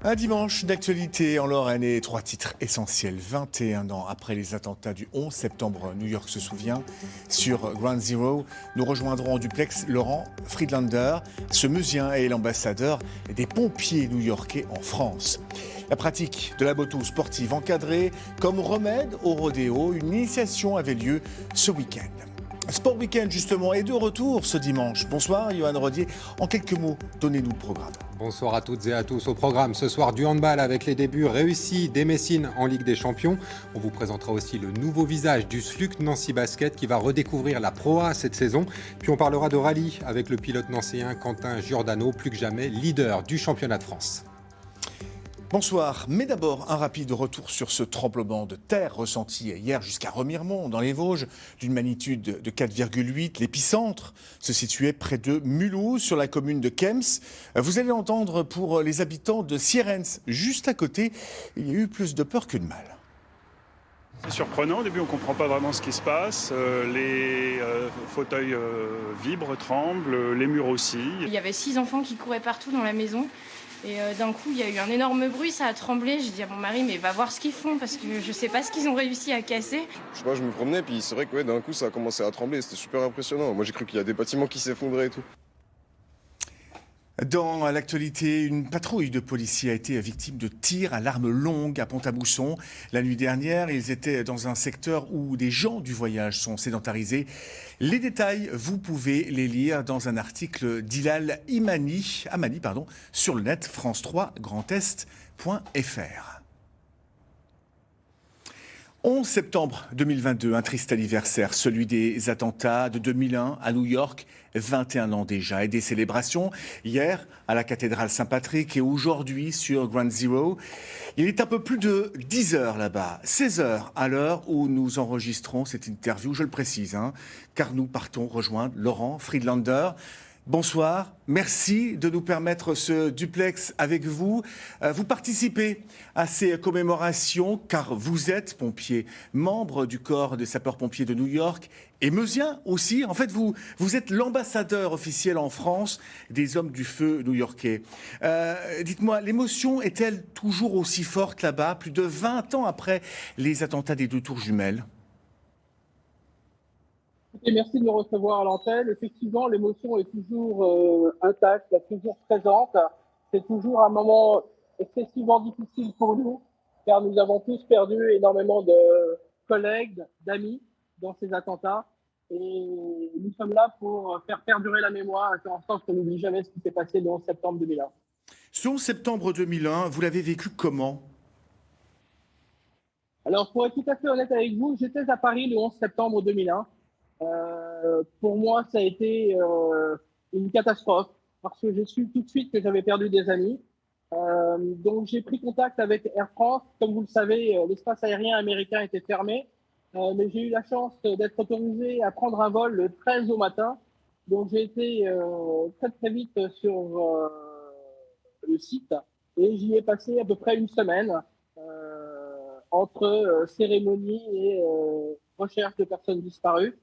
Un dimanche d'actualité en Lorraine et 3 titres essentiels. 21 ans après les attentats du 11 septembre, New York se souvient. Sur Ground Zero, nous rejoindrons en duplex Laurent Friedlander. Ce Meusien est l'ambassadeur des pompiers new-yorkais en France. La pratique de la moto sportive encadrée comme remède au rodéo, une initiation avait lieu ce week-end. Sport Week-end justement est de retour ce dimanche. Bonsoir Johan Rodier. En quelques mots, donnez-nous le programme. Bonsoir à toutes et à tous. Au programme ce soir du handball avec les débuts réussis des Messines en Ligue des Champions. On vous présentera aussi le nouveau visage du SLUC Nancy Basket qui va redécouvrir la Pro A cette saison. Puis on parlera de rallye avec le pilote nancéen Quentin Giordano, plus que jamais leader du championnat de France. Bonsoir, mais d'abord un rapide retour sur ce tremblement de terre ressenti hier jusqu'à Remiremont dans les Vosges d'une magnitude de 4,8. L'épicentre se situait près de Mulhouse sur la commune de Kems. Vous allez entendre pour les habitants de Sierentz, juste à côté, il y a eu plus de peur que de mal. C'est surprenant, au début on ne comprend pas vraiment ce qui se passe, les fauteuils vibrent, tremblent, les murs aussi. Il y avait 6 enfants qui couraient partout dans la maison et d'un coup il y a eu un énorme bruit, ça a tremblé. J'ai dit à mon mari mais va voir ce qu'ils font parce que je ne sais pas ce qu'ils ont réussi à casser. Je sais pas, je me promenais puis c'est vrai que d'un coup ça a commencé à trembler, c'était super impressionnant. Moi j'ai cru qu'il y a des bâtiments qui s'effondraient et tout. Dans l'actualité, une patrouille de policiers a été victime de tirs à l'arme longue à Pont-à-Mousson. La nuit dernière, ils étaient dans un secteur où des gens du voyage sont sédentarisés. Les détails, vous pouvez les lire dans un article d'Hilal Amani, sur le net France3 grandest.fr. 11 septembre 2022, un triste anniversaire, celui des attentats de 2001 à New York, 21 ans déjà, et des célébrations hier à la cathédrale Saint-Patrick et aujourd'hui sur Ground Zero. Il est un peu plus de 10 heures là-bas, 16 heures à l'heure où nous enregistrons cette interview, je le précise, car nous partons rejoindre Laurent Friedlander. Bonsoir, merci de nous permettre ce duplex avec vous. Vous participez à ces commémorations car vous êtes pompier, membre du corps des sapeurs-pompiers de New York et meusien aussi. En fait, vous êtes l'ambassadeur officiel en France des hommes du feu new-yorkais. Dites-moi, l'émotion est-elle toujours aussi forte là-bas, plus de 20 ans après les attentats des 2 tours jumelles ? Et merci de me recevoir à l'antenne. Effectivement, l'émotion est toujours intacte, toujours présente. C'est toujours un moment excessivement difficile pour nous, car nous avons tous perdu énormément de collègues, d'amis dans ces attentats. Et nous sommes là pour faire perdurer la mémoire et faire en sorte qu'on n'oublie jamais ce qui s'est passé le 11 septembre 2001. Ce 11 septembre 2001, vous l'avez vécu comment ? Alors, pour être tout à fait honnête avec vous, j'étais à Paris le 11 septembre 2001. Pour moi, ça a été une catastrophe parce que j'ai su tout de suite que j'avais perdu des amis. Donc, j'ai pris contact avec Air France. Comme vous le savez, l'espace aérien américain était fermé, mais j'ai eu la chance d'être autorisé à prendre un vol le 13 au matin. Donc, j'ai été très très vite sur le site et j'y ai passé à peu près une semaine entre cérémonie et recherche de personnes disparues.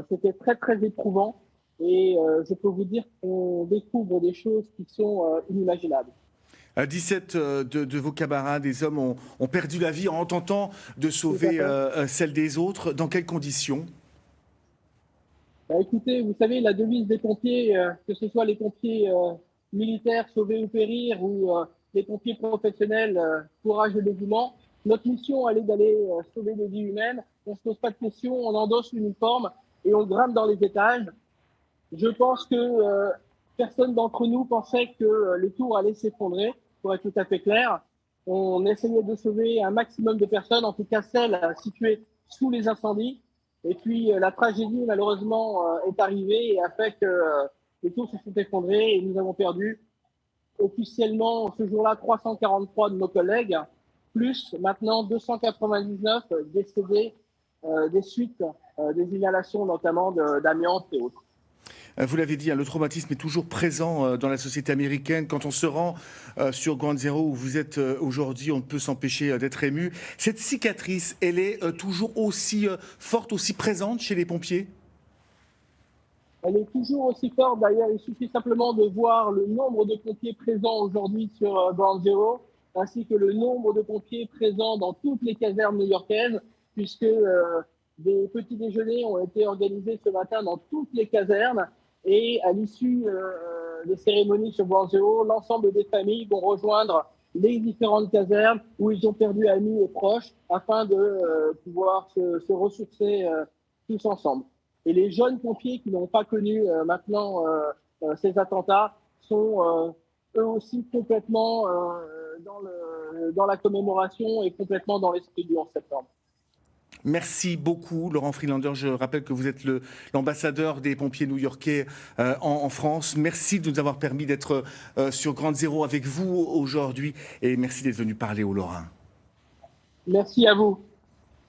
C'était très très éprouvant et je peux vous dire qu'on découvre des choses qui sont inimaginables. 17 de vos camarades, des hommes, ont perdu la vie en tentant de sauver celle des autres. Dans quelles conditions ? Écoutez, vous savez, la devise des pompiers, que ce soit les pompiers militaires sauver ou périr ou les pompiers professionnels, courage et dévouement, notre mission elle est d'aller sauver des vies humaines. On ne se pose pas de questions, on endosse l'uniforme et on grimpe dans les étages. Je pense que personne d'entre nous pensait que les tours allaient s'effondrer, pour être tout à fait clair. On essayait de sauver un maximum de personnes, en tout cas celles situées sous les incendies. Et puis la tragédie, malheureusement, est arrivée et a fait que les tours se sont effondrés et nous avons perdu officiellement ce jour-là 343 de nos collègues, plus maintenant 299 décédés des suites des inhalations notamment d'amiante et autres. Vous l'avez dit, le traumatisme est toujours présent dans la société américaine. Quand on se rend sur Ground Zero où vous êtes aujourd'hui, on ne peut s'empêcher d'être ému. Cette cicatrice, elle est toujours aussi forte, aussi présente chez les pompiers ? Elle est toujours aussi forte. D'ailleurs, il suffit simplement de voir le nombre de pompiers présents aujourd'hui sur Ground Zero, ainsi que le nombre de pompiers présents dans toutes les casernes new-yorkaises, puisque des petits déjeuners ont été organisés ce matin dans toutes les casernes. Et à l'issue des cérémonies sur Ground Zero, l'ensemble des familles vont rejoindre les différentes casernes où ils ont perdu amis et proches afin de pouvoir se ressourcer tous ensemble. Et les jeunes pompiers qui n'ont pas connu maintenant ces attentats sont eux aussi complètement dans la commémoration et complètement dans l'esprit du 11 septembre. Merci beaucoup, Laurent Friedlander. Je rappelle que vous êtes l'ambassadeur des pompiers new-yorkais en France. Merci de nous avoir permis d'être sur Ground Zero avec vous aujourd'hui et merci d'être venu parler aux Lorrains. Merci à vous.